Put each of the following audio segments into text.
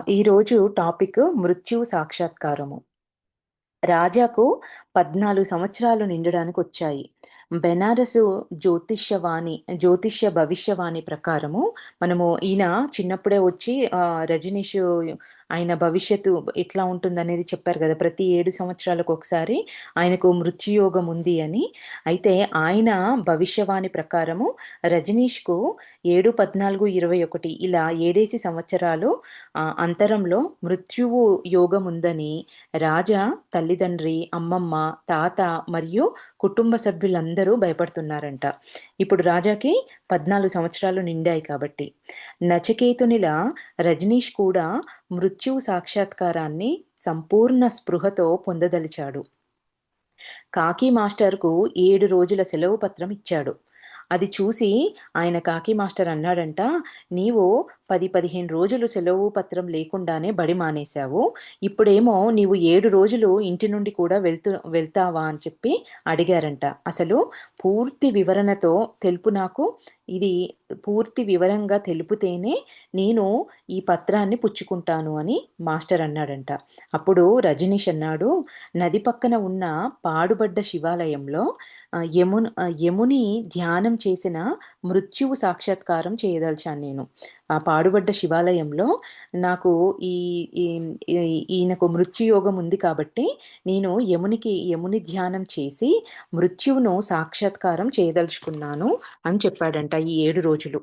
ఈరోజు టాపిక్ మృత్యువు సాక్షాత్కారము. రాజాకు 14 సంవత్సరాలు నిండడానికొచ్చాయి. బెనారసు జ్యోతిష్య భవిష్యవాణి ప్రకారము ఈయన చిన్నప్పుడే వచ్చి 'రజనీషు' ఆయన భవిష్యత్తు ఎట్లా ఉంటుందనేది చెప్పారు గదా! ప్రతి 7 సంవత్సరాలకొకసారి ఆయనకు మృత్యుయోగం ఉంది అని. అయితే ఆయన భవిష్యవాణి ప్రకారము 'రజనీష్‌కు' 7, 14, 21 ఇలా ఏడేసి సంవత్సరాలు అంతరంలో మృత్యువు యోగముందని రాజా తల్లిదండ్రి, అమ్మమ్మ, తాత మరియు కుటుంబ సభ్యులందరూ భయపడుతున్నారంట. ఇప్పుడు రాజాకి 14 సంవత్సరాలు నిండాయి కాబట్టి. నచికేతునిలా రజనీష్ కూడా మృత్యువు సాక్షాత్కారాన్ని సంపూర్ణ స్పృహతో పొందదలిచాడు. కాకి మాస్టర్‌కు 7 రోజుల సెలవు పత్రం ఇచ్చాడు. అది చూసి ఆయన కాకి మాస్టర్ అన్నాడంట, "నీవు 10, 15 రోజులు సెలవు పత్రం లేకుండానే బడి మానేశావు. ఇప్పుడేమో నీవు 7 రోజులు ఇంటి నుండి కూడా వెళ్తావా?" అని చెప్పి అడిగారంట. "అసలు పూర్తి వివరణతో తెలుపు నాకు. ఇది పూర్తి వివరంగా తెలుపుతేనే నేను ఈ పత్రాన్ని పుచ్చుకుంటాను" అని మాస్టర్ అన్నాడంట. అప్పుడు రజనీష్ అన్నాడు, "నది పక్కన ఉన్న పాడుబడ్డ శివాలయంలో యముని ధ్యానం చేసిన మృత్యువు సాక్షాత్కారం చేయదలిచాను నేను. ఆ పాడుబడ్డ శివాలయంలో నాకు ఈ ఈ ఈ ఈయనకు మృత్యుయోగం ఉంది కాబట్టి, నేను యముని ధ్యానం చేసి మృత్యువును సాక్షాత్కారం చేయదలుచుకున్నాను" అని చెప్పాడంట ఈ 7 రోజులు.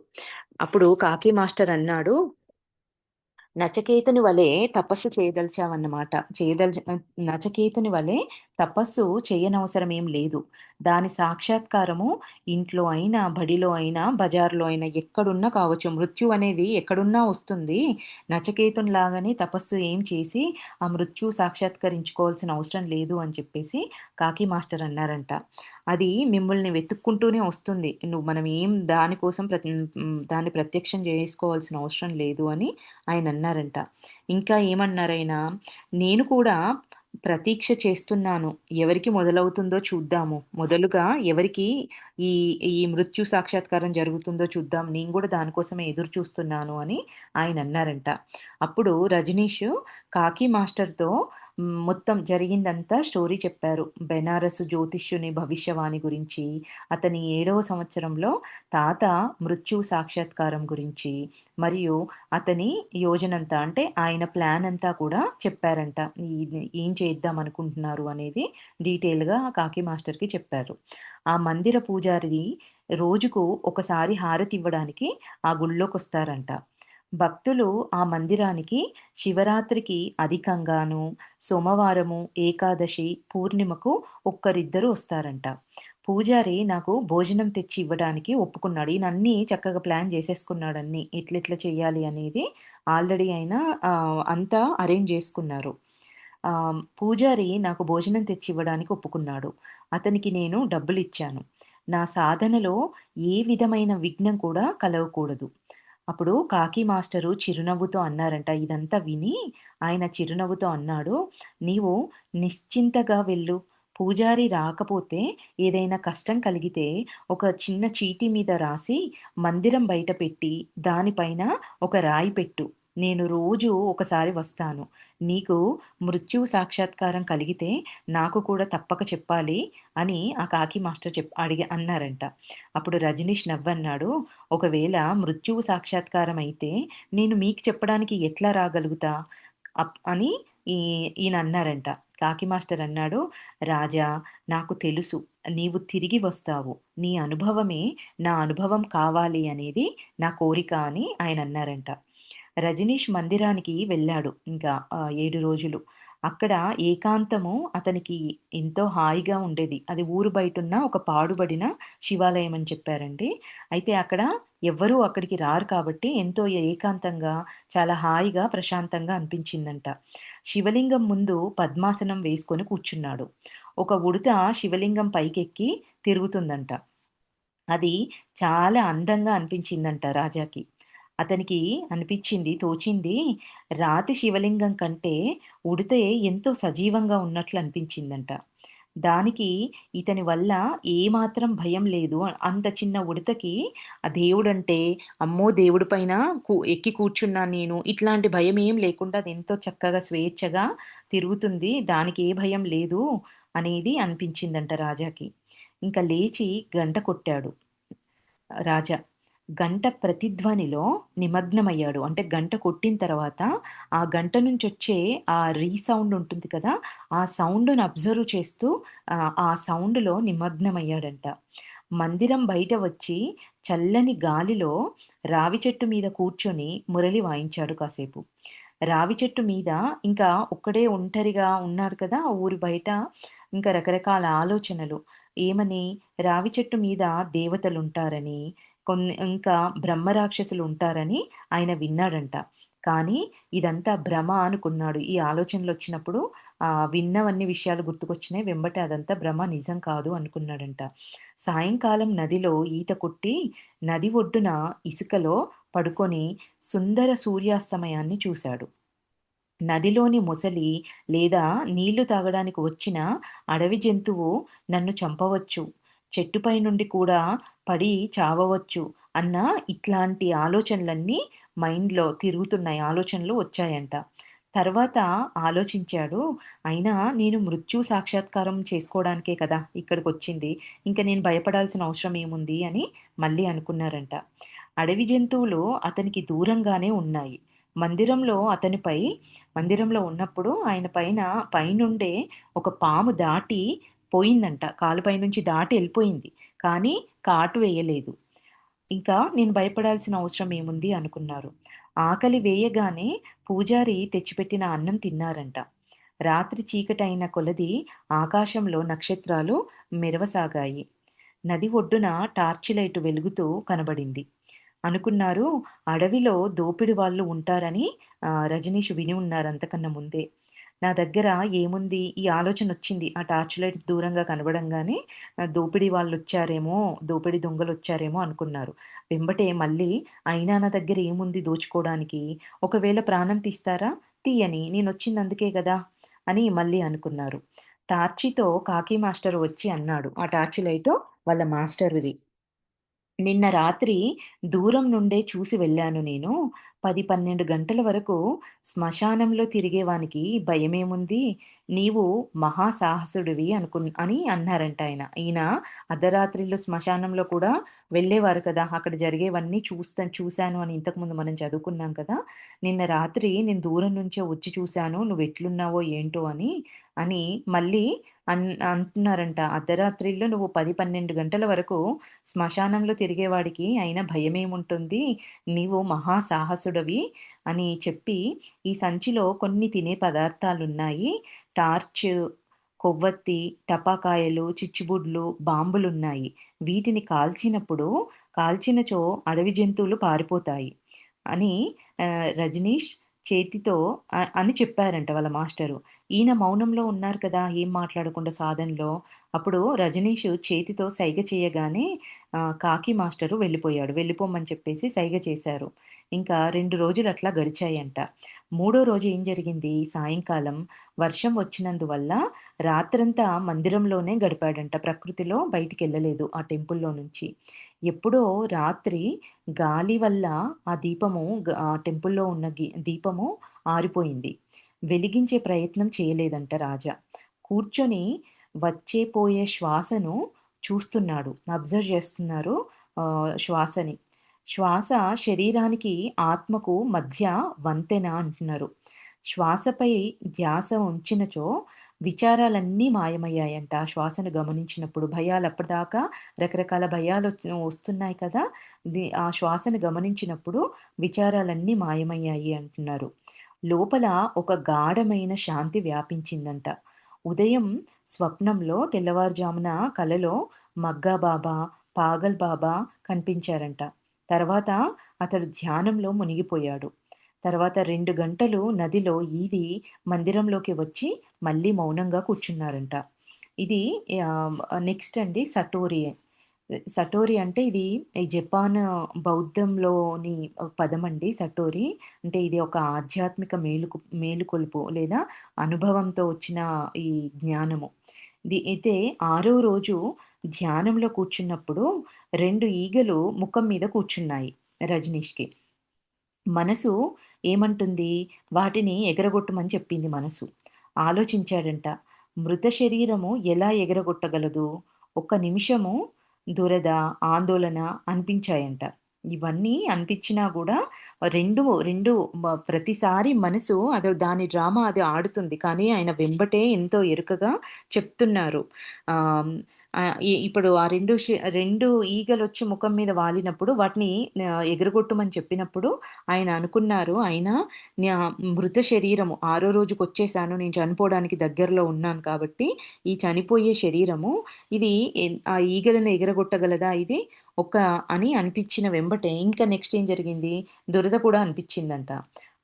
అప్పుడు కాకి మాస్టర్ అన్నాడు, నచకేతుని వలె తపస్సు చేయదలిచావన్నమాట. నచకేతుని వలె తపస్సు చేయనవసరమేం లేదు. దాని సాక్షాత్కారము ఇంట్లో అయినా, బడిలో అయినా, బజార్‌లో అయినా ఎక్కడున్నా కావచ్చు. మృత్యువనేది ఎక్కడున్నా వస్తుంది. నచకేతునిలాగానే తపస్సు ఏం చేసి ఆ మృత్యువు సాక్షాత్కరించుకోవాల్సిన అవసరం లేదు అని చెప్పేసి కాకి మాస్టర్ అన్నారంట. అది మిమ్మల్ని వెతుక్కుంటూనే వస్తుంది. మనం ఏం దానికోసం దాన్ని ప్రత్యక్షం జేసుకోవాల్సిన అవసరం లేదు అని ఆయనన్నారంట. ఇంకా ఏమన్నారాయన, "నేను కూడా ప్రతీక్ష చేస్తున్నాను. ఎవరికి మొదలవుతుందో చూద్దాము. మొదలుగా ఎవరికి ఈ ఈ మృత్యు సాక్షాత్కారం జరుగుతుందో చూద్దాం. నేను గూడా దానికోసమే ఎదురు చూస్తున్నాను" అని ఆయనన్నారంట. అప్పుడు రజనీష్ కాకి మాస్టర్‌తో మొత్తం జరిగిందంతా స్టోరీ చెప్పారు. బెనారసు జ్యోతిష్యుని భవిష్యవాణి గురించి, అతని 7వ సంవత్సరంలో తాత మృత్యువు సాక్షాత్కారం గురించి, మరియు అతని యోజనంతా అంటే ఆయన ప్లాన్ అంతా కూడా చెప్పారంట. ఏం చేద్దాం అనుకుంటున్నారు అనేది డీటెయిల్‌గా కాకి మాస్టర్‌కి చెప్పారు. ఆ మందిర పూజారి రోజుకు ఒకసారి హారతివ్వడానికి ఆ గుడిలోకొస్తారంట. భక్తులు ఆ మందిరానికి శివరాత్రికి అధికంగాను, సోమవారము, ఏకాదశి, పూర్ణిమకు ఒక్కరిద్దరు వస్తారంట. పూజారి నాకు భోజనం తెచ్చి ఇవ్వడానికి ఒప్పుకున్నాడు. ఈయన అన్నీ చక్కగా ప్లాన్ చేసేసుకున్నాడన్నీ. ఎట్లెట్లా చేయాలి అనేది ఆల్రెడీ ఆయన అంతా అరేంజ్ జేసుకున్నారు. పూజారి నాకు భోజనం తెచ్చి ఇవ్వడానికి ఒప్పుకున్నాడు. అతనికి నేను డబ్బులిచ్చాను. నా సాధనలో ఏ విధమైన విఘ్నం కూడా కలగకూడదు. అప్పుడు కాకి మాస్టరు చిరునవ్వుతో అన్నారంట. ఇదంతా విని ఆయన చిరునవ్వుతో అన్నాడు, "నీవు నిశ్చింతగా వెళ్ళు. పూజారి రాకపోతే ఏదైనా కష్టం కలిగితే ఒక చిన్న చీటీ మీద రాసి మందిరం బయట పెట్టి దానిపైన ఒక రాయి పెట్టు. నేను రోజూ ఒకసారి వస్తాను. నీకు మృత్యువు సాక్షాత్కారం కలిగితే నాకు కూడా తప్పక చెప్పాలి" అని ఆ కాకి మాస్టర్ అన్నారంట. అప్పుడు రజనీష్ నవ్వన్నాడు, "ఒకవేళ మృత్యువు సాక్షాత్కారం అయితే నేను మీకు చెప్పడానికి ఎట్లా రాగలుగుతా?" అని ఈయన అన్నారంట. కాకి మాస్టర్ అన్నాడు, "రాజా, నాకు తెలుసు నీవు తిరిగి వస్తావు. నీ అనుభవమే నా అనుభవం కావాలి అనేది నా కోరిక" అని ఆయన అన్నారంట. రజనీష్ మందిరానికి వెళ్ళాడు ఇంకా 7 రోజులు. అక్కడ ఏకాంతము అతనికి ఎంతో హాయిగా ఉండేది. అది ఊరు బయటున్న ఒక పాడుబడిన శివాలయం అని చెప్పారండి. అయితే అక్కడ ఎవ్వరూ అక్కడికి రారు కాబట్టి ఎంతో ఏకాంతంగా, చాలా హాయిగా, ప్రశాంతంగా అనిపించిందంట. శివలింగం ముందు పద్మాసనం వేసుకొని కూర్చున్నాడు. ఒక ఉడుత శివలింగం పైకెక్కి తిరుగుతుందంట. అది చాలా అందంగా అనిపించిందంట రాజాకి. అతనికి తోచింది రాతి శివలింగం కంటే ఉడితే ఎంతో సజీవంగా ఉన్నట్లు అనిపించిందంట. దానికి ఇతని వల్ల ఏమాత్రం భయం లేదు. అంత చిన్న ఉడతకి ఆ దేవుడంటే, అమ్మో! దేవుడి పైన ఎక్కి కూర్చున్నాను నేను. ఇట్లాంటి భయమేం లేకుండా అదెంతో చక్కగా స్వేచ్ఛగా తిరుగుతుంది. దానికి ఏ భయం లేదు అనేది అనిపించిందంట రాజాకి. ఇంక లేచి గంట కొట్టాడు రాజా. గంట ప్రతిధ్వనిలో నిమగ్నమయ్యాడు. అంటే గంట కొట్టిన తర్వాత, ఆ గంట నుంచొచ్చే ఆ రీసౌండ్ ఉంటుంది కదా! ఆ సౌండ్‌ని అబ్జర్వ్ చేస్తూ ఆ సౌండ్‌లో నిమగ్నమయ్యాడంట. మందిరం బయట వచ్చి చల్లని గాలిలో రావి చెట్టు మీద కూర్చొని మురళి వాయించాడు కాసేపు. రావి చెట్టు మీద ఇంకా ఒక్కడే ఒంటరిగా ఉన్నాడు కదా! ఊరి బయట. ఇంకా రకరకాల ఆలోచనలు. ఏమని? రావి చెట్టు మీద దేవతలుంటారని, ఇంకా బ్రహ్మరాక్షసులుంటారని ఆయన విన్నాడంట. కానీ ఇదంతా భ్రమ అనుకున్నాడు. ఈ ఆలోచనలొచ్చినప్పుడు విన్నవన్నీ విషయాలు గుర్తుకొచ్చినాయి. వెంబటే అదంతా భ్రమ నిజం కాదు అనుకున్నాడంట. సాయంకాలం నదిలో ఈత కొట్టి, నది ఒడ్డున ఇసుకలో పడుకొని సుందర సూర్యాస్తమయాన్ని చూశాడు. నదిలోని మొసలి లేదా నీళ్లు తాగడానికి వచ్చిన అడవి జంతువు నన్ను చంపవచ్చు. చెట్టుపై నుండి కూడా పడి చావవచ్చు అన్న ఇట్లాంటి ఆలోచనలన్నీ మైండ్‌లో తిరుగుతున్నాయి. ఆలోచనలు వచ్చాయంట. తర్వాత ఆలోచించాడు. అయినా నేను మృత్యు సాక్షాత్కారం చేసుకోవడానికే కదా ఇక్కడికొచ్చింది. ఇంక నేను భయపడాల్సిన అవసరం ఏముంది అని మళ్ళీ అనుకున్నారంట. అడవి జంతువులు అతనికి దూరంగానే ఉన్నాయి. మందిరంలో అతనిపై మందిరంలో ఉన్నప్పుడు ఆయన పైనుండే ఒక పాము దాటి పోయిందంట. కాలు పైనుంచి దాటి ఎళ్ళిపోయింది. కానీ కాటు వేయలేదు. ఇంకా నేను భయపడాల్సిన అవసరం ఏముంది అనుకున్నారు. ఆకలి వేయగానే పూజారి తెచ్చిపెట్టిన అన్నం తిన్నారంట. రాత్రి చీకటైన కొలది ఆకాశంలో నక్షత్రాలు మెరవసాగాయి. నది ఒడ్డున టార్చ్ లైట్ వెలుగుతూ కనబడింది. అనుకున్నారు అడవిలో దోపిడి వాళ్ళు ఉంటారని రజనీష్ విని ఉన్నారు అంతకన్నా ముందే. నా దగ్గర ఏముంది ఈ ఆలోచనొచ్చింది. ఆ టార్చ్ లైట్ దూరంగా కనబడంగానే దోపిడీ వాళ్ళొచ్చారేమో, దోపిడీ దొంగలొచ్చారేమో అనుకున్నారు. వెంబటే మళ్ళీ అయినా నా దగ్గర ఏముంది దోచుకోడానికి? ఒకవేళ ప్రాణం తీస్తారా? తీయని. నేనొచ్చింది అందుకే గదా! అని మళ్ళీ అనుకున్నారు. టార్చితో కాకి మాస్టర్ వచ్చి అన్నాడు. ఆ టార్చ్ లైటు వాళ్ళ మాస్టరుది. నిన్న రాత్రి దూరం నుండే చూసి వెళ్ళాను నేను. 10, 12 గంటల వరకు శ్మశానంలో తిరిగేవానికి భయమేముంది? నీవు మహా సాహసుడివి అని అన్నారంట ఆయన. ఈయన అర్ధరాత్రిళ్ళు శ్మశానంలో కూడా వెళ్ళేవారు కదా! అక్కడ జరిగేవన్నీ చూశాను అని ఇంతకుముందు మనం చదువుకున్నాం కదా! నిన్న రాత్రి నేను దూరం నుంచే వచ్చి చూశాను. నువ్వెట్లున్నావో ఏంటో అని మళ్ళీ అంటున్నారంట. అర్ధరాత్రిళ్ళు నువ్వు 10, 12 గంటల వరకు శ్మశానంలో తిరిగేవాడికి అయినా భయమేముంటుంది? నీవు మహా సాహసుడవి అని చెప్పి, ఈ సంచిలో కొన్ని తినే పదార్థాలున్నాయి. టార్చ్, కొవ్వొత్తి, టపాకాయలు, చిచ్చుబుడ్లు, బాంబులున్నాయి. వీటిని కాల్చినచో అడవి జంతువులు పారిపోతాయి అని రజనీష్ చేతితో అని చెప్పారంట వాళ్ళ మాస్టరు. ఈయన మౌనంలో ఉన్నారు కదా! ఏం మాట్లాడకుండా సాధనలో. అప్పుడు రజనీష్ చేతితో సైగ చేయగానే కాకి మాస్టరు వెళ్ళిపోయాడు. వెళ్ళిపోమని చెప్పేసి సైగ చేశారు. ఇంకా 2 రోజులు అట్లా గడిచాయంట. మూడో రోజు ఏం జరిగింది, సాయంకాలం వర్షం వచ్చినందువల్ల రాత్రంతా మందిరంలోనే గడిపాడంట. ప్రకృతిలో బయటికెళ్ళలేదు ఆ టెంపుల్‌లో నుంచి. ఎప్పుడో రాత్రి గాలి వల్ల ఆ టెంపుల్‌లో ఉన్న దీపము ఆరిపోయింది. వెలిగించే ప్రయత్నం చేయలేదంట రాజా. కూర్చొని వచ్చే పోయే శ్వాసను చూస్తున్నాడు. అబ్జర్వ్ చేస్తున్నారు శ్వాసని. శ్వాస శరీరానికి, ఆత్మకు మధ్య వంతెన అంటున్నారు. శ్వాసపై ధ్యాస ఉంచినచో విచారాలన్నీ మాయమయ్యాయంట. ఆ శ్వాసను గమనించినప్పుడు. భయాలు అప్పటిదాకా రకరకాల భయాలు వస్తున్నాయి కదా! ఆ శ్వాసను గమనించినప్పుడు విచారాలన్నీ మాయమయ్యాయి అంటున్నారు. లోపల ఒక గాఢమైన శాంతి వ్యాపించిందంట. ఉదయం స్వప్నంలో తెల్లవారుజామున కలలో మగ్గా బాబా, పాగల్ బాబా కనిపించారంట. తర్వాత అతడు ధ్యానంలో మునిగిపోయాడు. తర్వాత 2 గంటలు నదిలో ఈది మందిరంలోకి వచ్చి మళ్ళీ మౌనంగా కూర్చున్నారంట. ఇది నెక్స్ట్ అండి సటోరి. సటోరి అంటే ఇది ఈ జపాన్ బౌద్ధంలోని పదమండి సటోరి. అంటే ఇది ఒక ఆధ్యాత్మిక మేలుకొలుపు లేదా అనుభవంతో వచ్చిన ఈ జ్ఞానము. అయితే ఆరో రోజు ధ్యానంలో కూర్చున్నప్పుడు 2 ఈగలు ముఖం మీద కూర్చున్నాయి రజనీష్‌కి. మనసు ఏమంటుంది? వాటిని ఎగరగొట్టమని చెప్పింది మనసు. ఆలోచించాడంట. మృత శరీరము ఎలా ఎగరగొట్టగలదు? ఒక్క నిమిషము దురద, ఆందోళన అనిపించాయంట. ఇవన్నీ అనిపించినా గూడా 2 ప్రతిసారి మనసు దాని డ్రామా అది ఆడుతుంది. కానీ ఆయన వెంబటే ఎంతో ఎరుకగా చెప్తున్నారు. ఆహ్, ఇప్పుడు ఆ 2 ఈగలొచ్చి ముఖం మీద వాలినప్పుడు వాటిని ఎగరగొట్టమని చెప్పినప్పుడు ఆయన అనుకున్నారు. న్యా మృత శరీరము ఆరో రోజుకొచ్చేసాను. నేను చనిపోవడానికి దగ్గరలో ఉన్నాను కాబట్టి, ఈ చనిపోయే శరీరము ఇది ఆ ఈగలను ఎగరగొట్టగలదా ఇది? ఒక అని అనిపించిన వెంబటే ఇంకా నెక్స్ట్ ఏం జరిగింది? దురద కూడా అనిపించిందంట.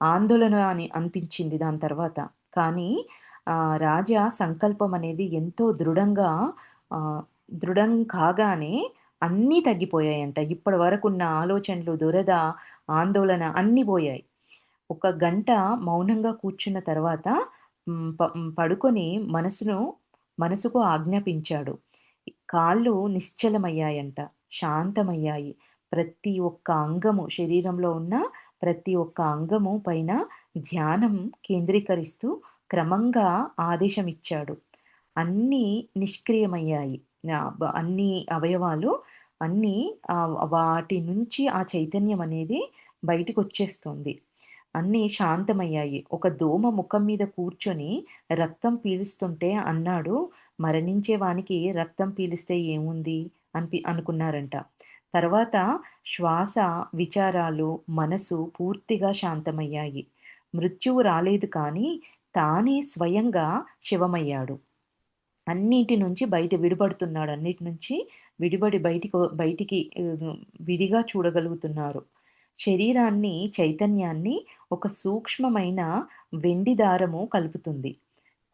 ఆందోళన అని అనిపించింది దాని తర్వాత. కానీ రాజా సంకల్పం అనేది ఎంతో ఆహ్, దృఢం కాగానే అన్నీ తగ్గిపోయాయంట. ఇప్పటి వరకున్న ఆలోచనలు, దురద, ఆందోళన అన్నీ బోయాయి. ఒక గంట మౌనంగా కూర్చున్న తర్వాత పడుకొని మనసుకు ఆజ్ఞాపించాడు. కాళ్ళు నిశ్చలమయ్యాయంట. శాంతమయ్యాయి. ప్రతి ఒక్క అంగము శరీరంలో ఉన్న ప్రతి ఒక్క అంగము పైన ధ్యానం కేంద్రీకరిస్తూ క్రమంగా ఆదేశమిచ్చాడు. అన్నీ నిష్క్రియమయ్యాయి. అన్ని అవయవాలు అన్నీ వాటి నుంచి ఆ చైతన్యం అనేది బయటికొచ్చేస్తుంది. అన్నీ శాంతమయ్యాయి. ఒక దోమ ముఖం మీద కూర్చొని రక్తం పీలుస్తుంటే అన్నాడు, "మరణించే వానికి రక్తం పీలిస్తే ఏముంది?" అనుకున్నారంట. తర్వాత శ్వాస, విచారాలు, మనసు పూర్తిగా శాంతమయ్యాయి. మృత్యువు రాలేదు కానీ, తానే స్వయంగా శవమయ్యాడు. అన్నిటి నుంచి విడిపడుతున్నాడు. అన్నిటి నుంచి విడిబడి బయటికి విడిగా చూడగలుగుతున్నారు. శరీరాన్ని, చైతన్యాన్ని ఒక సూక్ష్మమైన వెండి దారము కలుపుతుంది.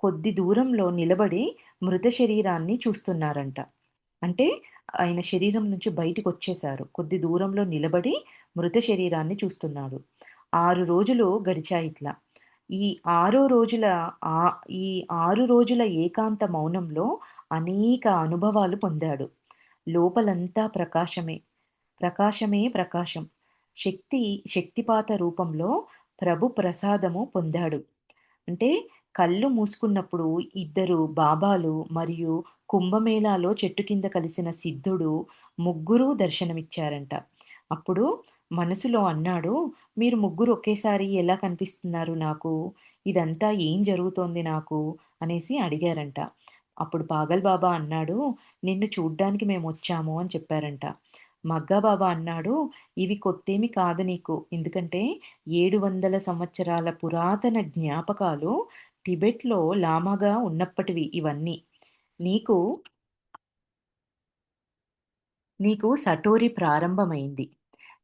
కొద్ది దూరంలో నిలబడి మృత శరీరాన్ని చూస్తున్నారంట. అంటే ఆయన శరీరం నుంచి బయటికొచ్చేశారు. కొద్ది దూరంలో నిలబడి మృత శరీరాన్ని చూస్తున్నాడు. 6 రోజులు గడిచాయిట్లా. ఈ ఆరో రోజుల ఈ 6 రోజుల ఏకాంత మౌనంలో అనేక అనుభవాలు పొందాడు. లోపలంతా ప్రకాశమే. ప్రకాశమే ప్రకాశం. శక్తి శక్తిపాత రూపంలో ప్రభు ప్రసాదము పొందాడు. అంటే కళ్ళు మూసుకున్నప్పుడు ఇద్దరు బాబాలు మరియు కుంభమేళాలో చెట్టు కింద కలిసిన సిద్ధుడు ముగ్గురు దర్శనమిచ్చారంట. అప్పుడు మనసులో అన్నాడు, "మీరు ముగ్గురు ఒకేసారి ఎలా కనిపిస్తున్నారు నాకు? ఇదంతా ఏం జరుగుతోంది నాకు?" అనేసి అడిగారంట. అప్పుడు పాగల్ బాబా అన్నాడు, "నిన్ను చూడ్డానికి మేమొచ్చాము" అని చెప్పారంట. మగ్గా బాబా అన్నాడు, "ఇవి కొత్తేమి కాదు నీకు. ఎందుకంటే 700 సంవత్సరాల పురాతన జ్ఞాపకాలు టిబెట్‌లో లామాగా ఉన్నప్పటివి ఇవన్నీ. నీకు నీకు సటోరి ప్రారంభమైంది.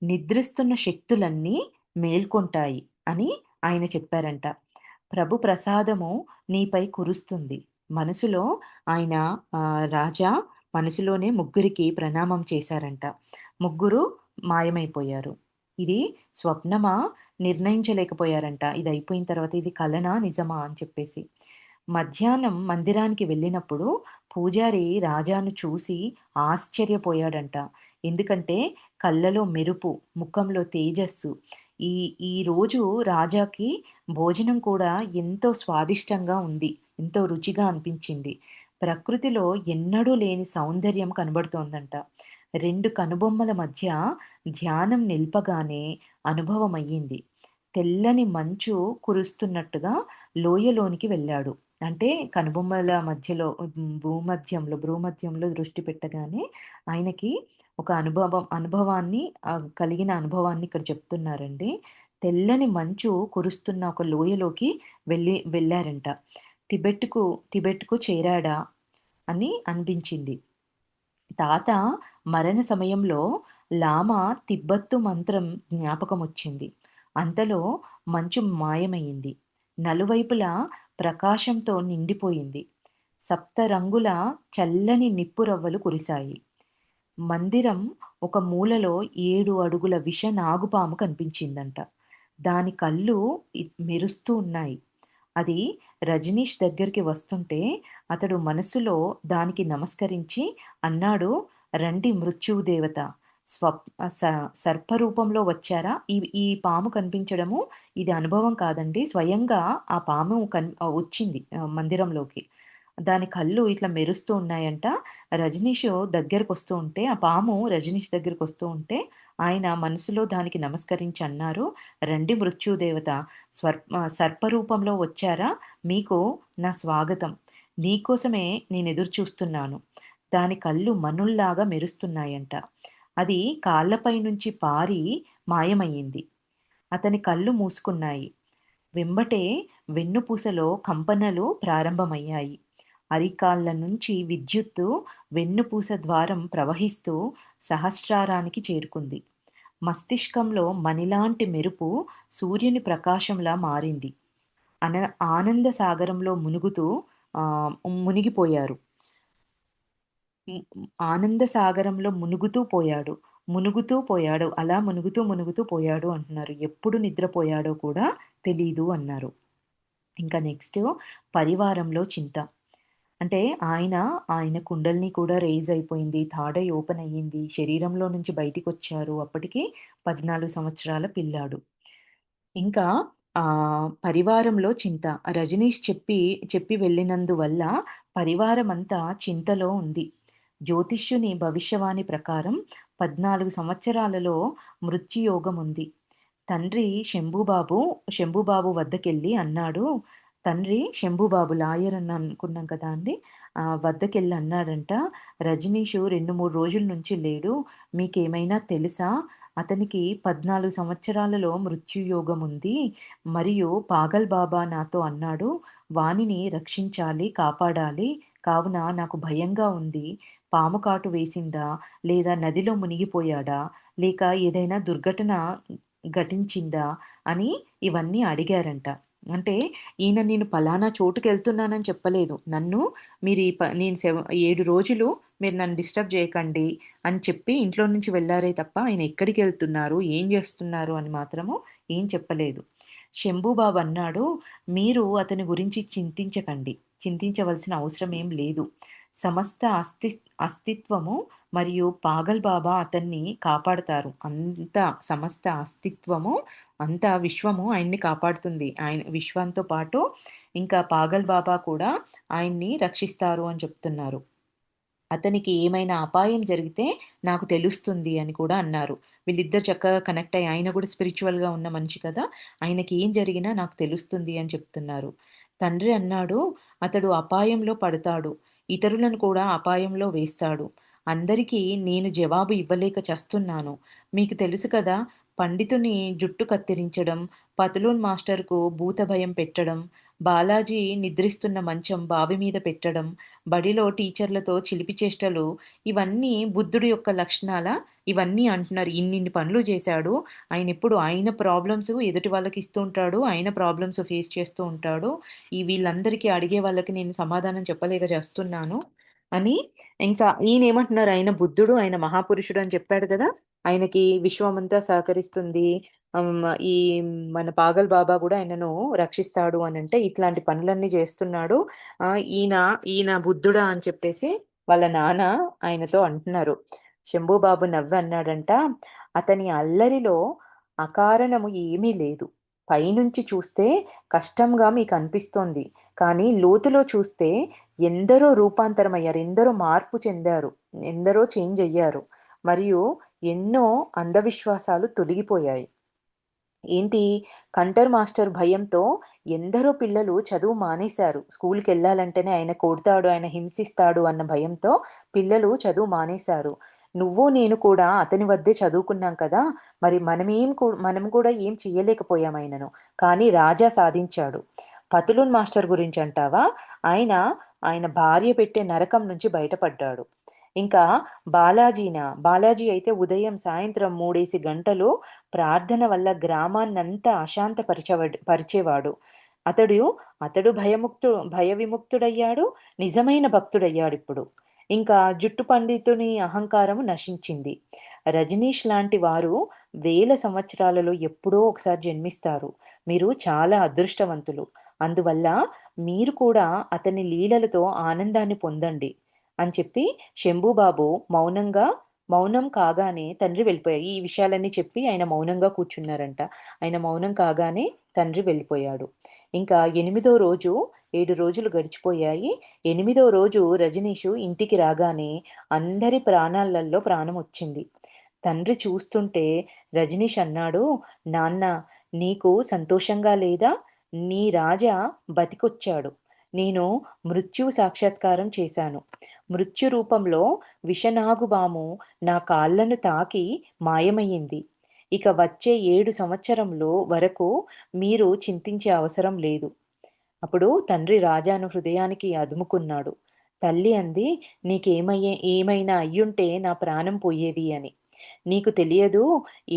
నిద్రిస్తున్న శక్తులన్నీ మేల్కొంటాయి" అని ఆయన చెప్పారంట. ప్రభు ప్రసాదము నీపై కురుస్తుంది. మనసులో ఆయన రాజా మనసులోనే ముగ్గురికి ప్రణామం చేశారంట. ముగ్గురు మాయమైపోయారు. ఇది స్వప్నమా నిర్ణయించలేకపోయారంట. ఇదయిపోయిన తర్వాత ఇది కలనా? నిజమా? అని చెప్పేసి. మధ్యాహ్నం మందిరానికి వెళ్ళినప్పుడు పూజారి రాజాను చూసి ఆశ్చర్యపోయాడంట. ఎందుకంటే కళ్ళలో మెరుపు, ముఖంలో తేజస్సు. ఈ ఈ రోజు రాజాకి భోజనం కూడా ఎంతో స్వాదిష్టంగా ఉంది. ఎంతో రుచిగా అనిపించింది. ప్రకృతిలో ఎన్నడూ లేని సౌందర్యం కనబడుతోందంట. 2 కనుబొమ్మల మధ్య ధ్యానం నిల్పగానే అనుభవమయ్యింది. తెల్లని మంచు కురుస్తున్నట్టుగా లోయలోనికి వెళ్ళాడు. అంటే కనుబొమ్మల మధ్యలో భూమధ్యంలో దృష్టి పెట్టగానే ఆయనకి ఒక అనుభవాన్ని కలిగిన అనుభవాన్ని ఇక్కడ చెప్తున్నారండి. తెల్లని మంచు కురుస్తున్న ఒక లోయలోకి వెళ్లారంట. టిబెట్‌కు టిబెట్‌కు చేరాడా అని అనిపించింది. తాత మరణ సమయంలో లామా తిబ్బత్తు మంత్రం జ్ఞాపకమొచ్చింది. అంతలో మంచు మాయమయింది. నలువైపులా ప్రకాశంతో నిండిపోయింది. సప్త రంగుల చల్లని నిప్పురవ్వలు కురిశాయి. మందిరం ఒక మూలలో 7 అడుగుల విష నాగుపాము కనిపించిందంట. దాని కళ్ళు మెరుస్తూ ఉన్నాయి. అది రజనీష్ దగ్గరికి వస్తుంటే అతడు మనసులో దానికి నమస్కరించి అన్నాడు, "రండి మృత్యువు దేవత. స్వప్ స సర్పరూపంలో వచ్చారా?" ఈ పాము కనిపించడము ఇది అనుభవం కాదండి. స్వయంగా ఆ పాము వచ్చింది మందిరంలోకి. దాని కళ్ళు ఇట్లా మెరుస్తూ ఉన్నాయంట. రజనీష్ దగ్గరకొస్తూ ఉంటే, ఆ పాము రజనీష్ దగ్గరకొస్తూ ఉంటే, ఆయన మనసులో దానికి నమస్కరించి అన్నారు, "రండి మృత్యుదేవత, సర్పరూపంలో వచ్చారా? మీకు నా స్వాగతం. నీకోసమే నేనెదురు చూస్తున్నాను." దాని కళ్ళు మనుల్లాగా మెరుస్తున్నాయంట. అది కాళ్ళపై నుంచి పారి మాయమయ్యింది. అతని కళ్ళు మూసుకున్నాయి. వెంబటే వెన్నుపూసలో కంపనలు ప్రారంభమయ్యాయి. అరికాళ్ళ నుంచి విద్యుత్తు వెన్నుపూస ద్వారం ప్రవహిస్తూ సహస్రారానికి చేరుకుంది. మస్తిష్కంలో మణిలాంటి మెరుపు సూర్యుని ప్రకాశంలా మారింది. అన ఆనంద సాగరంలో ఆహ్, మునిగిపోయారు. ఆనంద సాగరంలో మునుగుతూ పోయాడు. మునుగుతూ పోయాడు. అలా మునుగుతూ, మునుగుతూ పోయాడు అంటున్నారు. ఎప్పుడు నిద్రపోయాడో కూడా తెలీదు అన్నారు. ఇంకా నెక్స్టు పరివారంలో చింత. అంటే ఆయన, ఆయన కుండలిని కూడా రైజ్ అయిపోయింది. థర్డ్ ఐ ఓపెన్ అయ్యింది. శరీరంలో నుంచి బయటికొచ్చారు. అప్పటికి 14 సంవత్సరాల పిల్లాడు. ఇంకా పరివారంలో చింత. రజనీష్ చెప్పి వెళ్ళినందువల్ల పరివారమంతా చింతలో ఉంది. జ్యోతిష్యుని భవిష్యవాణి ప్రకారం 14 సంవత్సరాలలో మృత్యుయోగముంది. తండ్రి శంభూబాబు వద్దకెళ్ళి అన్నాడు. తండ్రి శంభూబాబు లాయర్ అని అనుకున్నాం కదా అండి. వద్దకెళ్ళి అన్నాడంట, "రజనీషు 2, 3 రోజుల నుంచి లేడు. మీకేమైనా తెలుసా? అతనికి 14 సంవత్సరాలలో మృత్యుయోగముంది. మరియు పాగల్ బాబా నాతో అన్నాడు, వానిని రక్షించాలి, కాపాడాలి. కావున నాకు భయంగా ఉంది. పాము కాటు వేసిందా? లేదా నదిలో మునిగిపోయాడా? లేక ఏదైనా దుర్ఘటన ఘటించిందా?" అని ఇవన్నీ అడిగారంట. అంటే ఈయన నేను పలానా చోటుకెళ్తున్నానని చెప్పలేదు. నన్ను మీరు ఈ ప నేను 7 రోజులు మీరు నన్ను డిస్టర్బ్ జేయకండి అని చెప్పి ఇంట్లో నుంచి వెళ్లారే తప్ప ఆయన ఎక్కడికెళ్తున్నారు, ఏం జేస్తున్నారు అని మాత్రము ఏం చెప్పలేదు. శంభూబాబు అన్నాడు, "మీరు అతని గురించి చింతించకండి. చింతించవలసిన అవసరం ఏం లేదు. సమస్త అస్తిత్వము మరియు పాగల్ బాబా అతన్ని కాపాడతారు. సమస్త అస్తిత్వము, అంతా విశ్వము ఆయన్ని కాపాడుతుంది. ఆయన విశ్వంతో పాటు ఇంకా పాగల్ బాబా కూడా ఆయన్ని రక్షిస్తారు" అని చెప్తున్నారు. అతనికి ఏమైనా అపాయం జరిగితే నాకు తెలుస్తుంది అని కూడా అన్నారు. వీళ్ళిద్దరు చక్కగా కనెక్ట్ అయ్యి ఆయన కూడా స్పిరిచ్యువల్‌గా ఉన్న మనిషి కదా! ఆయనకి ఏం జరిగినా నాకు తెలుస్తుంది అని చెప్తున్నారు. తండ్రి అన్నాడు, "అతడు అపాయంలో పడతాడు. ఇతరులను కూడా అపాయంలో వేస్తాడు. అందరికీ నేను జవాబు ఇవ్వలేక చస్తున్నాను. మీకు తెలుసు కదా! పండితుని జుట్టు కత్తిరించడం, పతలూన్ మాస్టర్‌కు భూత భయం పెట్టడం, బాలాజీ నిద్రిస్తున్న మంచం బావి మీద పెట్టడం, బడిలో టీచర్లతో చిలిపి చేష్టలు ఇవన్నీ బుద్ధుడి యొక్క లక్షణాలా? ఇవన్నీ అంటున్నారు. ఇన్నిన్ని పనులు చేశాడు. ఆయనెప్పుడు ఆయన ప్రాబ్లమ్స్ ఎదుటి వాళ్ళకి ఇస్తూ ఉంటాడు. ఆయన ప్రాబ్లమ్స్ ఫేస్ చేస్తూ ఉంటాడు. వీళ్ళందరికీ అడిగే వాళ్ళకి నేను సమాధానం చెప్పలేక చస్తున్నాను" అని ఇంకా ఈయనేమంటున్నారు, ఆయన బుద్ధుడు, ఆయన మహాపురుషుడు అని చెప్పాడు కదా! ఆయనకి విశ్వమంతా సహకరిస్తుంది. ఈ మన పాగల్ బాబా గూడా ఆయనను రక్షిస్తాడు అనంటే, ఇట్లాంటి పనులన్నీ జేస్తున్నాడు. ఈయన, ఈయన బుద్ధుడా అని చెప్పేసి వాళ్ళ నాన్న ఆయనతో అంటున్నారు. శంభూబాబు నవ్వి అన్నాడంట, "అతని అల్లరిలో అకారణము ఏమీ లేదు. పైనుంచి చూస్తే కష్టంగా మీకనిపిస్తోంది. కానీ లోతులో చూస్తే ఎందరో రూపాంతరమయ్యారు. ఎందరో మార్పు చెందారు. ఎందరో చేంజ్ అయ్యారు. మరియు ఎన్నో అంధవిశ్వాసాలు తొలగిపోయాయి." ఏంటి, కంటర్ మాస్టర్ భయంతో ఎందరో పిల్లలు చదువు మానేశారు. స్కూలుకెళ్ళాలంటేనే ఆయన కొడతాడు, ఆయన హింసిస్తాడు అన్న భయంతో పిల్లలు చదువు మానేశారు. నువ్వు నేను కూడా అతని వద్దే చదువుకున్నాం కదా! మరి మనం కూడా ఏం చెయ్యలేకపోయాం ఆయనను. కానీ రాజా సాధించాడు. పతులూన్ మాస్టర్ గురించంటావా? ఆయన, ఆయన భార్య పెట్టే నరకం నుంచి బయటపడ్డాడు. ఇంకా బాలాజీ అయితే ఉదయం, సాయంత్రం 3 గంటలు ప్రార్థన వల్ల గ్రామాన్నంతా పరిచేవాడు. అతడు అతడు భయ విముక్తుడయ్యాడు. నిజమైన భక్తుడయ్యాడిప్పుడు. ఇంకా జుట్టు పండితుని అహంకారము నశించింది. రజనీష్ లాంటి వారు వేల సంవత్సరాలలో ఎప్పుడో ఒకసారి జన్మిస్తారు. మీరు చాలా అదృష్టవంతులు. అందువల్ల మీరు కూడా అతని లీలలతో ఆనందాన్ని పొందండి" అని చెప్పి శంభూబాబు మౌనం కాగానే తండ్రి వెళ్ళిపోయారు. ఈ విషయాలన్నీ చెప్పి ఆయన మౌనంగా కూర్చున్నారంట. ఆయన మౌనం కాగానే తండ్రి వెళ్ళిపోయాడు. ఇంకా 8దో రోజు 7 రోజులు గడిచిపోయాయి. 8దో రోజు రజనీషు ఇంటికి రాగానే అందరి ప్రాణాలలో ప్రాణమొచ్చింది. తండ్రి చూస్తుంటే రజనీష్ అన్నాడు, "నాన్నా, నీకు సంతోషంగా లేదా? నీ రాజా బతికొచ్చాడు. నేను మృత్యువు సాక్షాత్కారం చేశాను. మృత్యు రూపంలో విషనాగుపాము నా కాళ్ళను తాకి మాయమయ్యింది. ఇక వచ్చే 7 సంవత్సరంలో వరకు మీరు చింతించే అవసరం లేదు." అప్పుడు తండ్రి రాజాను హృదయానికి అదుముకున్నాడు. తల్లి అంది, ఏమైనా అయ్యుంటే నా ప్రాణం పోయేది" అని. "నీకు తెలియదు,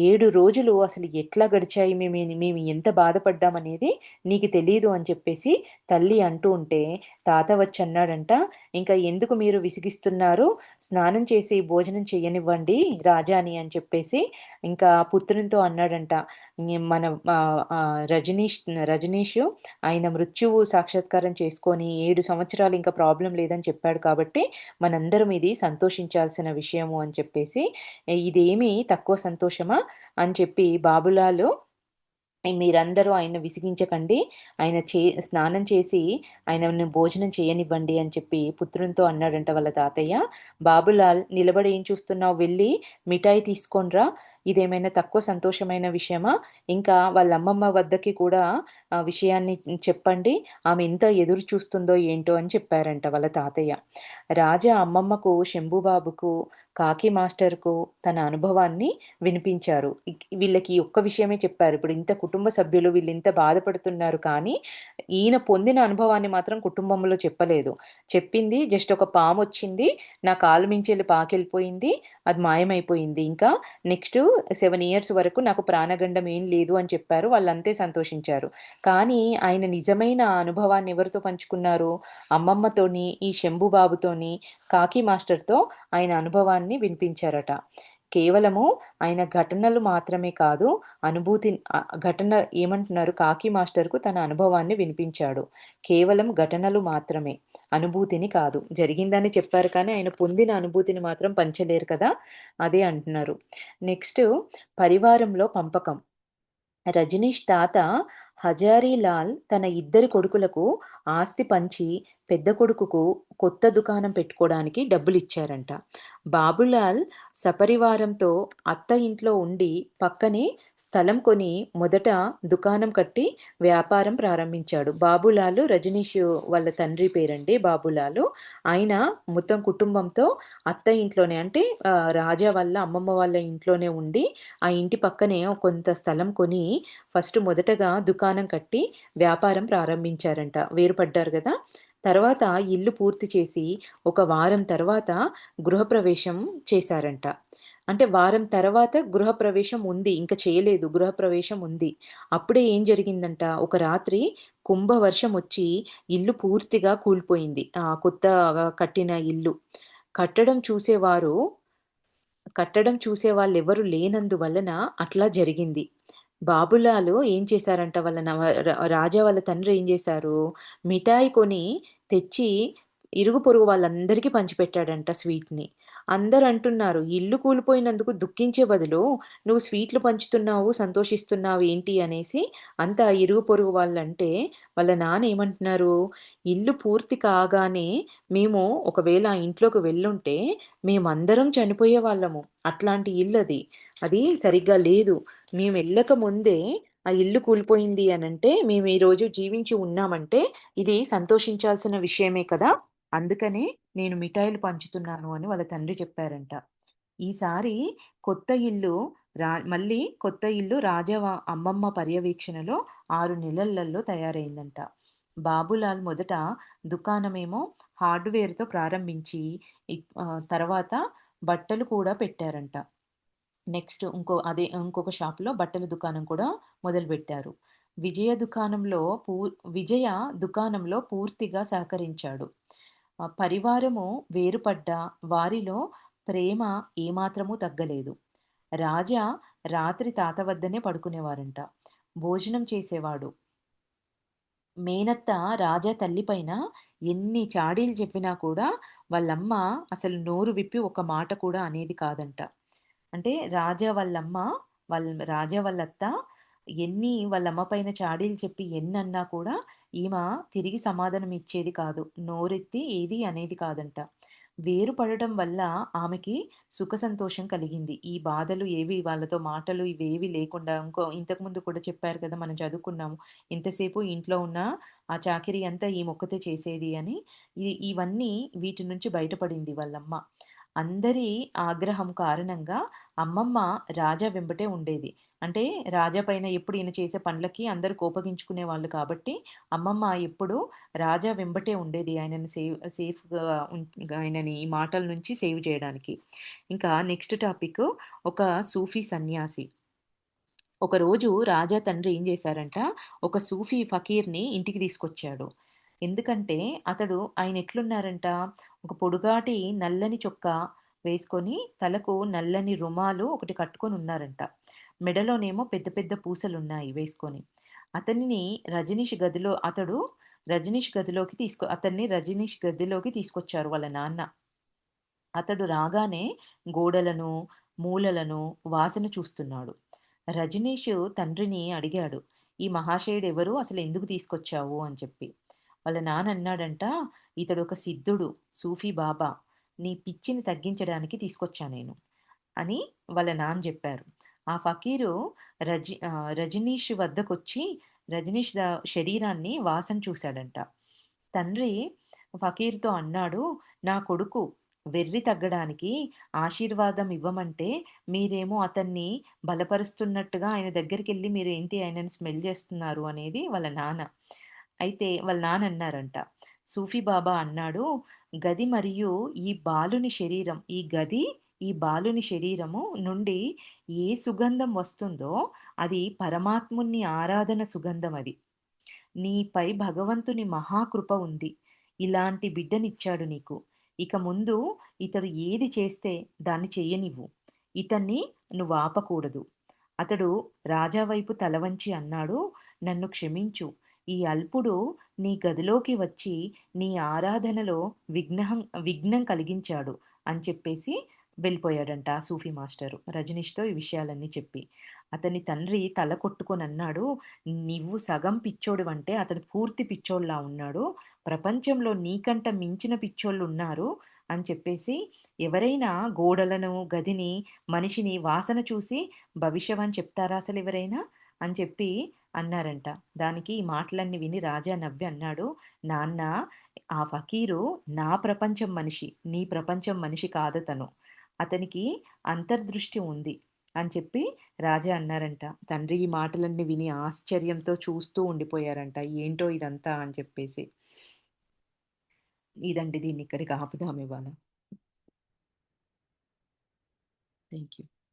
7 రోజులు అసలు ఎట్లా గడిచాయి, మేము ఎంత బాధపడ్డామనేది నీకు తెలీదు" అని చెప్పేసి తల్లి అంటూ ఉంటే, తాత వచ్చన్నాడంట, "ఇంకా ఎందుకు మీరు విసిగిస్తున్నారు? స్నానం చేసి భోజనం చెయ్యనివ్వండి రాజాని" అని చెప్పేసి ఇంకా పుత్రునితో అన్నాడంట. మన రజనీషు ఆయన మృత్యువు సాక్షాత్కారం చేసుకొని 7 సంవత్సరాలు ఇంకా ప్రాబ్లమ్ లేదని చెప్పాడు కాబట్టి, మనందరం ఇది సంతోషించాల్సిన విషయము అని చెప్పేసి, ఇదేమి తక్కువ సంతోషమా అని చెప్పి బాబులాలు మీరందరూ ఆయన్ని విసిగించకండి. ఆయన స్నానం చేసి ఆయనను భోజనం చేయనివ్వండి అని చెప్పి పుత్రునితో అన్నాడంట వాళ్ళ తాతయ్య. బాబులాల్ నిలబడి ఏం చూస్తున్నావు? వెళ్లి మిఠాయి తీసుకొని రా. ఇదేమైనా తక్కువ సంతోషమైన విషయమా? ఇంకా వాళ్ళ అమ్మమ్మ వద్దకి కూడా ఆ విషయాన్ని చెప్పండి. ఆమె ఎంత ఎదురు చూస్తుందో ఏంటో అని చెప్పారంట వాళ్ళ తాతయ్య. రాజా అమ్మమ్మకు, శంభుబాబుకు, కాకి మాస్టర్‌కు తన అనుభవాన్ని వినిపించారు. వీళ్ళకి ఈ ఒక్క విషయమే చెప్పారు. ఇప్పుడు ఇంత కుటుంబ సభ్యులు వీళ్ళింత బాధపడుతున్నారు కానీ, ఈయన పొందిన అనుభవాన్ని మాత్రం కుటుంబంలో చెప్పలేదు. చెప్పింది జస్ట్ ఒక పామొచ్చింది, నా కాలు మించెళ్ళి పాకెళ్ళిపోయింది, అది మాయమైపోయింది. ఇంకా నెక్స్ట్ 7 ఇయర్స్ వరకు నాకు ప్రాణగండం ఏం లేదు అని చెప్పారు. వాళ్ళంతే సంతోషించారు. కానీ ఆయన నిజమైన అనుభవాన్ని ఎవరితో పంచుకున్నారు? అమ్మమ్మతోని, ఈ శంభుబాబుతోని, కాకి మాస్టర్‌తో ఆయన అనుభవాన్ని వినిపించారట. కేవలము ఆయన ఘటనలు మాత్రమే కాదు, ఘటన ఏమంటున్నారు, కాకి మాస్టర్‌కు తన అనుభవాన్ని వినిపించాడు. కేవలం ఘటనలు మాత్రమే, అనుభూతిని కాదు. జరిగిందని చెప్పారు కానీ, ఆయన పొందిన అనుభూతిని మాత్రం పంచలేరు కదా! అదే అంటున్నారు. నెక్స్టు పరివారంలో పంపకం. రజనీష్ తాత హజారీలాల్ తన ఇద్దరి కొడుకులకు ఆస్తి పంచి పెద్ద కొడుకుకు కొత్త దుకాణం పెట్టుకోవడానికి డబ్బులిచ్చారంట. బాబులాల్ సపరివారంతో అత్త ఇంట్లో ఉండి పక్కనే స్థలం కొని మొదట దుకాణం కట్టి వ్యాపారం ప్రారంభించాడు. బాబులాలు రజనీష్ వాళ్ళ తండ్రి పేరండి బాబులాలు. ఆయన మొత్తం కుటుంబంతో అత్త ఇంట్లోనే అంటే రాజా వాళ్ళ అమ్మమ్మ వాళ్ళ ఇంట్లోనే ఉండి, ఆ ఇంటి పక్కనే కొంత స్థలం కొని ఫస్ట్ మొదటగా దుకాణం కట్టి వ్యాపారం ప్రారంభించారంట. వేరుపడ్డారు గదా! తర్వాత ఇల్లు పూర్తి చేసి ఒక వారం తర్వాత గృహప్రవేశం చేశారంట. అంటే వారం తర్వాత గృహప్రవేశం ఉంది. ఇంక చేయలేదు. గృహప్రవేశం ఉంది. అప్పుడే ఏం జరిగిందంట, ఒక రాత్రి కుంభవర్షమొచ్చి ఇల్లు పూర్తిగా కూలిపోయింది. కొత్తగా కట్టిన ఇల్లు. కట్టడం చూసేవారు కట్టడం చూసేవాళ్ళెవరు లేనందువలన అట్లా జరిగింది. బాబులాలు ఏం చేశారంట, వాళ్ళ నవ ర రాజా వాళ్ళ తండ్రి ఏం జేశారు, మిఠాయి కొని తెచ్చి ఇరుగు పొరుగు వాళ్ళందరికీ పంచిపెట్టాడంట స్వీట్‌ని. అందరంటున్నారు, "ఇల్లు కూలిపోయినందుకు దుఃఖించే బదులు నువ్వు స్వీట్లు పంచుతున్నావు, సంతోషిస్తున్నావు ఏంటి?" అనేసి అంతా ఇరుగు పొరుగు వాళ్ళంటే, వాళ్ళ నాన్న ఏమంటున్నారు, "ఇల్లు పూర్తి కాగానే మేము ఒకవేళ ఆ ఇంట్లోకి వెళ్ళుంటే మేమందరం చనిపోయేవాళ్ళము. అట్లాంటి ఇల్లది. అది సరిగ్గా లేదు. మేమెళ్ళక ముందే ఆ ఇల్లు కూలిపోయింది అనంటే, మేము ఈరోజు జీవించి ఉన్నామంటే, ఇది సంతోషించాల్సిన విషయమే కదా! అందుకనే నేను మిఠాయిలు పంచుతున్నాను" అని వాళ్ళ తండ్రి చెప్పారంట. ఈసారి కొత్త ఇల్లు మళ్ళీ కొత్త ఇల్లు అమ్మమ్మ పర్యవేక్షణలో 6 నెలలలో తయారైందంట. బాబులాల్ మొదట దుకాణమేమో హార్డ్‌వేర్‌తో ప్రారంభించి తర్వాత బట్టలు కూడా పెట్టారంట. నెక్స్ట్ ఇంకొక షాప్‌లో బట్టల దుకాణం కూడా మొదలుపెట్టారు. విజయ దుకాణంలో పూ విజయ దుకాణంలో పూర్తిగా సహకరించాడు. పరివారము వేరుపడ్డా వారిలో ప్రేమ ఏమాత్రమూ తగ్గలేదు. రాజా రాత్రి తాత వద్దనే పడుకునేవారంట. భోజనం చేసేవాడు. మేనత్త రాజా తల్లి పైన ఎన్ని చాడీలు చెప్పినా కూడా వాళ్ళమ్మ అసలు నోరు విప్పి ఒక మాట కూడా అనేది కాదంట. అంటే రాజా వాళ్ళమ్మ, రాజా వాళ్ళత్త వాళ్ళమ్మ పైన చాడీలు చెప్పి ఎన్నన్నా కూడా ఈమ తిరిగి సమాధానం ఇచ్చేది కాదు. నోరెత్తి ఏది అనేది కాదంట. వేరుపడటం వల్ల ఆమెకి సుఖ సంతోషం కలిగింది. ఈ బాధలు ఏవి వాళ్ళతో మాటలు ఇవేవి లేకుండా ఇంతకుముందు కూడా చెప్పారు కదా! మనం చదువుకున్నాము. ఎంతసేపు ఇంట్లో ఉన్న ఆ చాకిరీ అంతా ఈమొక్కతే చేసేది అని. ఇవన్నీ వీటి నుంచి బయటపడింది వాళ్ళమ్మ. అందరి ఆగ్రహం కారణంగా అమ్మమ్మ రాజా వెంబటే ఉండేది. అంటే రాజా పైన ఎప్పుడు ఈయన చేసే పనులకి అందరూ కోపగించుకునేవాళ్ళు కాబట్టి, అమ్మమ్మ ఎప్పుడూ రాజా వెంబటే ఉండేది. ఆయనని సేఫ్‌గా ఆయనని ఈ మాటల నుంచి సేవ్ జేయడానికి. ఇంకా నెక్స్ట్ టాపిక్ ఒక సూఫీ సన్యాసి. ఒకరోజు రాజా తండ్రి ఏం జేశారంట, ఒక సూఫీ ఫకీర్‌ని ఇంటికి తీసుకొచ్చాడు. ఎందుకంటే ఆయన ఎట్లున్నారంట, ఒక పొడుగాటి నల్లని చొక్కా వేసుకొని, తలకు నల్లని రుమాలు ఒకటి కట్టుకొని ఉన్నారంట. మెడలోనేమో పెద్ద పెద్ద పూసలున్నాయి వేసుకొని. అతనిని రజనీష్ గదిలో అతడు రజనీష్ గదిలోకి తీసుకొచ్చారు వాళ్ళ నాన్న. అతడు రాగానే గోడలను, మూలలను వాసన చూస్తున్నాడు. రజనీష్ తండ్రిని అడిగాడు, "ఈ మహాశయుడెవరు? అసలెందుకు తీసుకొచ్చావు?" అని చెప్పి. వాళ్ళ నాన్న అన్నాడంట, "ఇతడొక సిద్ధుడు, సూఫీ బాబా. నీ పిచ్చిని తగ్గించడానికి తీసుకొచ్చా నేను" అని వాళ్ళ నాన్న జెప్పారు. ఆ ఫకీరు రజనీష్ వద్దకొచ్చి రజనీష్ శరీరాన్ని వాసన చూశాడంట. తండ్రి ఫకీర్‌తో అన్నాడు, "నా కొడుకు వెర్రి తగ్గడానికి ఆశీర్వాదం ఇవ్వమంటే, మీరేమో అతన్ని బలపరుస్తున్నట్టుగా ఆయన దగ్గరికెళ్లి మీరేంటి ఆయనని స్మెల్ చేస్తున్నారు" అనేది వాళ్ళ నాన్న. అయితే వాళ్ళ నాన్న అన్నారంట, "సూఫీ బాబా అన్నాడు, గది మరియు ఈ బాలుని శరీరము నుండి ఏ సుగంధం వస్తుందో, అది పరమాత్ముని ఆరాధన సుగంధం అది. నీపై భగవంతుని మహాకృప ఉంది. ఇలాంటి బిడ్డనిచ్చాడు నీకు. ఇక ముందు ఇతడు ఏది చేస్తే దాన్ని చెయ్యనివ్వు. ఇతన్ని నువ్వాపకూడదు." అతడు రాజా వైపు తల వంచి అన్నాడు, "నన్ను క్షమించు. ఈ అల్పుడు నీ గదిలోకి వచ్చి నీ ఆరాధనలో విఘ్నం కలిగించాడు" అని చెప్పేసి వెళ్ళిపోయాడంట ఆ సూఫీ మాస్టరు. రజనీష్‌తో ఈ విషయాలన్నీ చెప్పి. అతని తండ్రి తల కొట్టుకొనన్నాడు, "నువ్వు సగం పిచ్చోడివంటే అతడు పూర్తి పిచ్చోడిలా ఉన్నాడు. ప్రపంచంలో నీకంట మించిన పిచ్చోళ్ళున్నారు" అని చెప్పేసి, ఎవరైనా గోడలను, గదిని, మనిషిని వాసన చూసి భవిష్యవాణి చెప్తారా అసలెవరైనా? అని చెప్పి అన్నారంట. దానికి ఈ మాటలన్నీ విని రాజా నవ్వి అన్నాడు, "నాన్న, ఆ ఫకీరు నా ప్రపంచం మనిషి. నీ ప్రపంచం మనిషి కాదతను. అతనికి అంతర్దృష్టి ఉంది" అని చెప్పి రాజా అన్నారంట. తండ్రి ఈ మాటలన్నీ విని ఆశ్చర్యంతో చూస్తూ ఉండిపోయారంట. ఏంటో ఇదంతా అని చెప్పేసి. ఇదండి, దీన్నిక్కడికి ఆపుదామివాళ. Thank you.